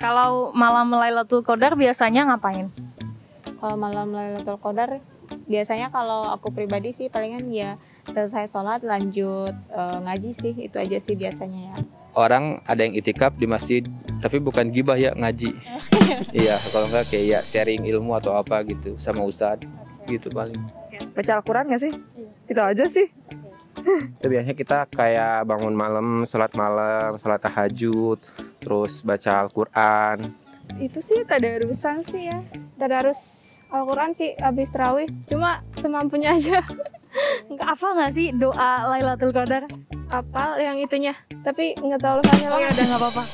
Kalau malam Lailatul Qadar biasanya ngapain? Kalau malam Lailatul Qadar biasanya kalau aku pribadi sih palingan ya selesai sholat lanjut ngaji sih, itu aja sih biasanya ya. Orang ada yang itikaf di masjid tapi bukan gibah ya, ngaji. Iya, kalau enggak kayak ya sharing ilmu atau apa gitu sama ustadz gitu paling. Baca Al-Quran nggak sih? Itu aja sih. Itu biasanya kita kayak bangun malam, sholat tahajud, terus baca Al-Quran. Itu sih tadarusan sih ya. Tadarus Al-Quran sih habis tarawih. Cuma semampunya aja. Apa nggak sih doa Lailatul Qadar? Apa yang itunya? Tapi nggak tahu lukanya Oh ya udah nggak apa-apa.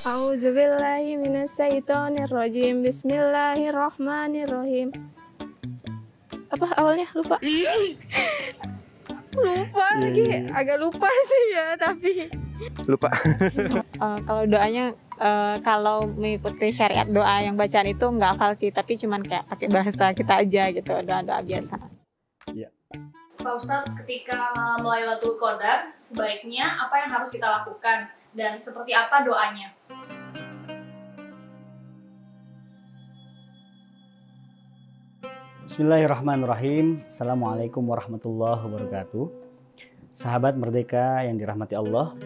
A'udzubillahi minasyaitonirrajim. Bismillahirrahmanirrahim. Apa awalnya? Lupa. Lupa lagi. Agak lupa sih ya, tapi Lupa. Kalau doanya kalau mengikuti syariat doa yang bacaan itu nggak hafal sih, tapi cuman kayak pakai bahasa kita aja gitu, doa-doa biasa. Pak Ustadz, ketika malam Lailatul Qadar, sebaiknya apa yang harus kita lakukan dan seperti apa doanya? Bismillahirrahmanirrahim. Assalamualaikum warahmatullahi wabarakatuh. Sahabat Merdeka yang dirahmati Allah,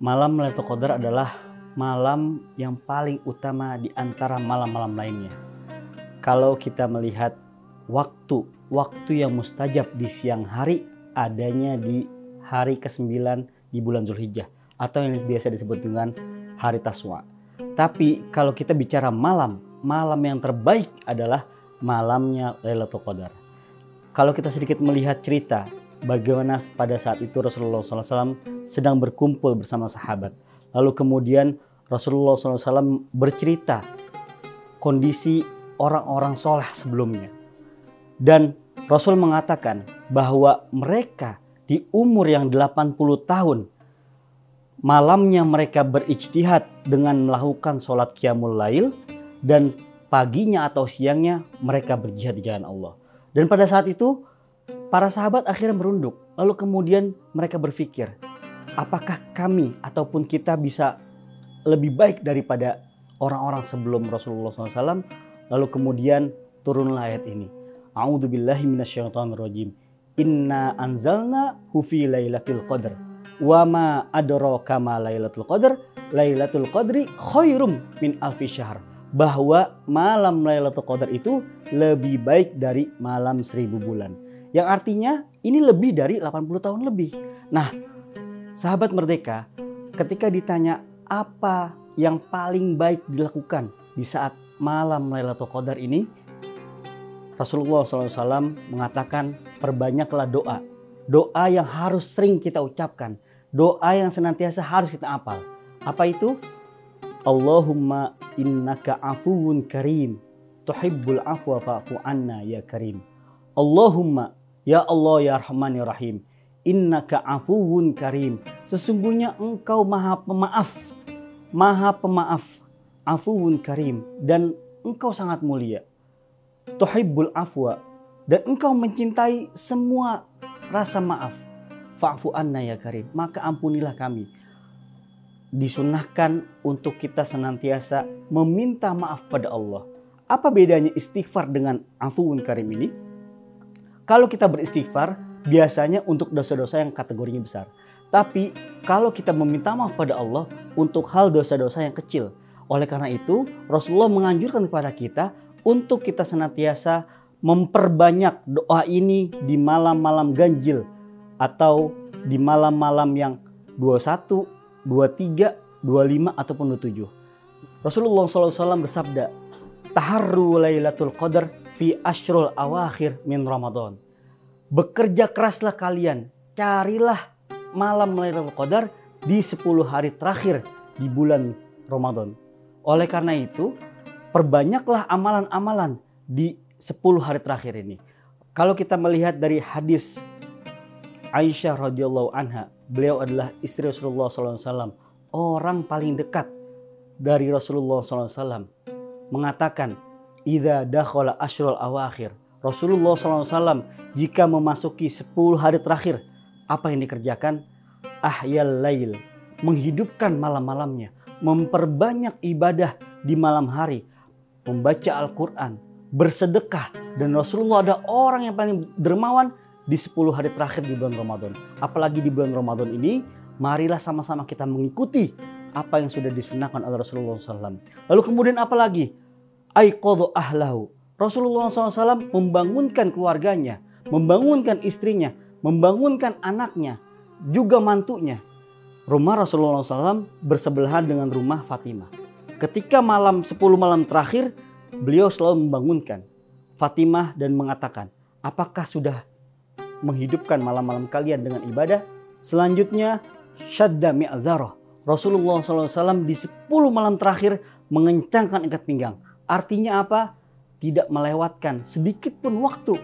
malam Lailatul Qadar adalah malam yang paling utama di antara malam-malam lainnya. Kalau kita melihat waktu yang mustajab di siang hari adanya di hari ke-9 di bulan Zulhijjah atau yang biasa disebut dengan hari Taswa. Tapi kalau kita bicara malam yang terbaik adalah malamnya Lailatul Qadar. Kalau kita sedikit melihat cerita bagaimana pada saat itu Rasulullah SAW sedang berkumpul bersama sahabat. Lalu kemudian Rasulullah SAW bercerita kondisi orang-orang soleh sebelumnya. Dan Rasul mengatakan bahwa mereka di umur yang 80 tahun malamnya mereka berijtihad dengan melakukan sholat qiyamul lail dan paginya atau siangnya mereka berjihad di jalan Allah. Dan pada saat itu para sahabat akhirnya merunduk. Lalu kemudian mereka berpikir, apakah kami ataupun kita bisa lebih baik daripada orang-orang sebelum Rasulullah SAW? Lalu kemudian turunlah ayat ini. A'udzubillahi minasyaitonirrajim. Inna anzalna hu fi lailatul qadar. Wa ma adraka ma lailatul qadar. Lailatul qadri khairum min alfi syahr. Bahwa malam Lailatul Qadar itu lebih baik dari malam 1000 bulan. Yang artinya ini lebih dari 80 tahun lebih. Nah, sahabat Merdeka, ketika ditanya apa yang paling baik dilakukan di saat malam Lailatul Qadar ini, Rasulullah SAW mengatakan perbanyaklah doa. Doa yang harus sering kita ucapkan. Doa yang senantiasa harus kita hafal. Apa itu? Allahumma innaka afuwun karim tuhibbul afwa fa'fu anna ya karim. Allahumma, ya Allah ya Rahman ya Rahim, innaka afuwun karim, sesungguhnya engkau maha pemaaf, afuwun karim, dan engkau sangat mulia. Tuhibbul afwa, dan engkau mencintai semua rasa maaf. Fa'fu anna ya karim, maka ampunilah kami. Disunahkan untuk kita senantiasa meminta maaf pada Allah. Apa bedanya istighfar dengan afuwun karim ini? Kalau kita beristighfar biasanya untuk dosa-dosa yang kategorinya besar. Tapi kalau kita meminta maaf pada Allah untuk hal dosa-dosa yang kecil. Oleh karena itu Rasulullah menganjurkan kepada kita untuk kita senantiasa memperbanyak doa ini di malam-malam ganjil atau di malam-malam yang 21, 23, 25 ataupun 27. Rasulullah SAW bersabda, taharru lailatul qadar fi ashrul awakhir min Ramadan. Bekerja keraslah kalian, carilah malam Lailatul Qadar di 10 hari terakhir di bulan Ramadan. Oleh karena itu, perbanyaklah amalan-amalan di 10 hari terakhir ini. Kalau kita melihat dari hadis Aisyah radhiyallahu anha, beliau adalah istri Rasulullah SAW, orang paling dekat dari Rasulullah SAW, mengatakan, idza dakhala ashrul awakhir. Rasulullah SAW jika memasuki 10 hari terakhir, apa yang dikerjakan? Ahyal lail, menghidupkan malam-malamnya, memperbanyak ibadah di malam hari, membaca Al-Quran, bersedekah. Dan Rasulullah ada orang yang paling dermawan di 10 hari terakhir di bulan Ramadan. Apalagi di bulan Ramadan ini, marilah sama-sama kita mengikuti apa yang sudah disunahkan oleh Rasulullah SAW. Lalu kemudian apa lagi? Aiqadhu ahlahu. Rasulullah SAW membangunkan keluarganya, membangunkan istrinya, membangunkan anaknya, juga mantunya. Rumah Rasulullah SAW bersebelahan dengan rumah Fatimah. Ketika malam 10 malam terakhir, beliau selalu membangunkan Fatimah dan mengatakan, apakah sudah menghidupkan malam-malam kalian dengan ibadah? Selanjutnya, syadda mi'zarah. Rasulullah SAW di 10 malam terakhir mengencangkan ikat pinggang. Artinya apa? Tidak melewatkan sedikit pun waktu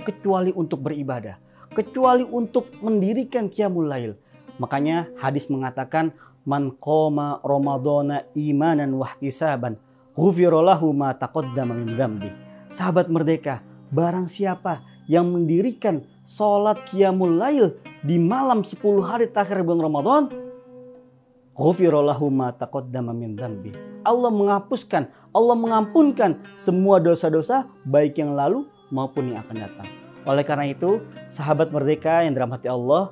kecuali untuk beribadah, kecuali untuk mendirikan qiyamul lail. Makanya hadis mengatakan, man qoma ramadhana imanan wahtisaban ghufira lahu ma taqaddama min dzambi. Sahabat Merdeka, barang siapa yang mendirikan sholat qiyamul lail di malam 10 hari terakhir bulan Ramadan, ghufira lahu ma taqaddama min dzambi. Allah menghapuskan, Allah mengampunkan semua dosa-dosa baik yang lalu maupun yang akan datang. Oleh karena itu, sahabat Merdeka yang dirahmati Allah,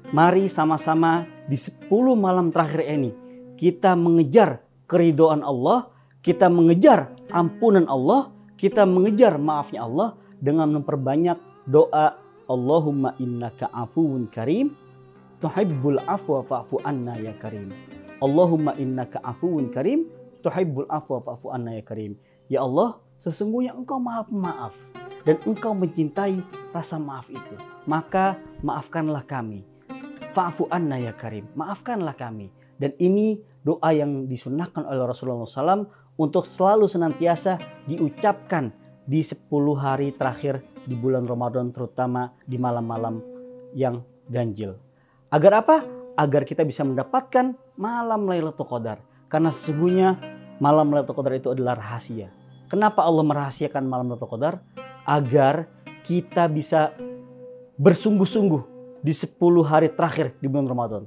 mari sama-sama di 10 malam terakhir ini kita mengejar keridhaan Allah, kita mengejar ampunan Allah, kita mengejar maafnya Allah dengan memperbanyak doa Allahumma innaka afuwun karim tuhibbul afwa fa'fu anna ya karim. Allahumma innaka afuwun karim tuhibbul afwa fa'fu anna ya karim. Ya Allah, sesungguhnya Engkau Maha Pemaaf dan Engkau mencintai rasa maaf itu. Maka maafkanlah kami. Fa'fu anna ya karim. Maafkanlah kami. Dan ini doa yang disunahkan oleh Rasulullah SAW untuk selalu senantiasa diucapkan di 10 hari terakhir di bulan Ramadan, terutama di malam-malam yang ganjil. Agar apa? Agar kita bisa mendapatkan malam Lailatul Qadar. Karena sesungguhnya malam Lailatul Qadar itu adalah rahasia. Kenapa Allah merahasiakan malam Lailatul Qadar? Agar kita bisa bersungguh-sungguh di 10 hari terakhir di bulan Ramadan.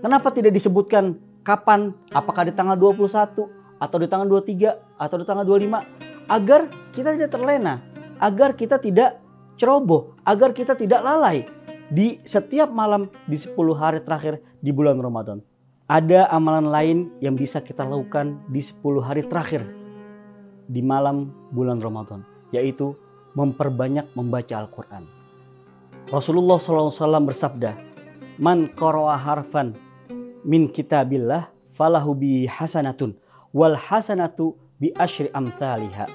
Kenapa tidak disebutkan kapan? Apakah di tanggal 21 atau di tanggal 23 atau di tanggal 25? Agar kita tidak terlena, agar kita tidak ceroboh, agar kita tidak lalai di setiap malam di 10 hari terakhir di bulan Ramadan. Ada amalan lain yang bisa kita lakukan di 10 hari terakhir di malam bulan Ramadan, yaitu memperbanyak membaca Al-Quran. Rasulullah SAW bersabda, man qara'a harfan min kitabillah falahu bi hasanatun wal hasanatu bi asyri amthaliha.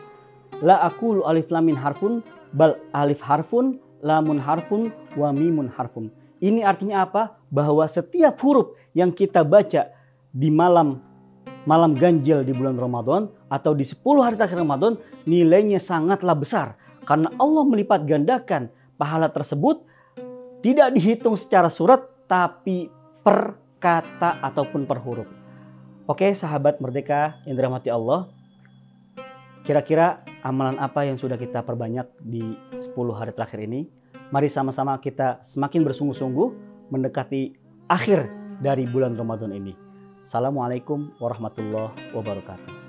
La aqulu alif lam min harfun bal alif harfun lamun harfun wa mimun harfun. Ini artinya apa? Bahwa setiap huruf yang kita baca di malam ganjil di bulan Ramadan atau di 10 hari terakhir Ramadan, nilainya sangatlah besar. Karena Allah melipat gandakan pahala tersebut, tidak dihitung secara surat tapi per kata ataupun per huruf. Oke, sahabat Merdeka yang dirahmati Allah, kira-kira amalan apa yang sudah kita perbanyak di 10 hari terakhir ini? Mari sama-sama kita semakin bersungguh-sungguh mendekati akhir dari bulan Ramadan ini. Assalamualaikum warahmatullahi wabarakatuh.